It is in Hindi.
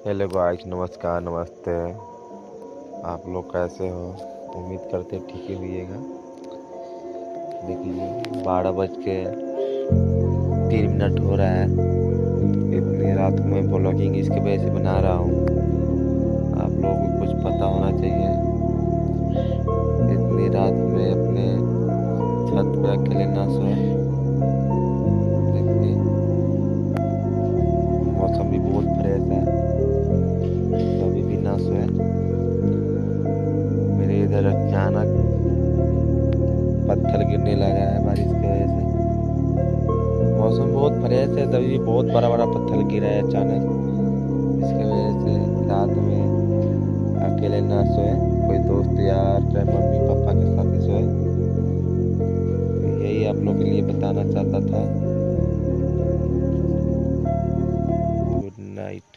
हेलो गाइस, नमस्कार, नमस्ते। आप लोग कैसे हो? उम्मीद करते ठीक ही होइएगा। देखिए 12:03 हो रहा है। इतनी रात को मैं ब्लॉगिंग इसके वजह से बना रहा हूँ। आप लोगों को कुछ पता होना चाहिए। इतनी रात में अपने छत पे अकेले ना सोए। देखिए मौसम भी बहुत फ्रेश है, तो अभी भी ना सोए। मेरे इधर अचानक पत्थर गिरने लगा है बारिश की वजह से। मौसम बहुत फ्रेश है, तभी भी बहुत बड़ा बड़ा पत्थर गिरा है अचानक। इसके वजह से रात में अकेले ना सोए, कोई दोस्त यार चाहे मम्मी पापा के साथ ही सोए। यही आप लोग के लिए बताना चाहता था। Good night.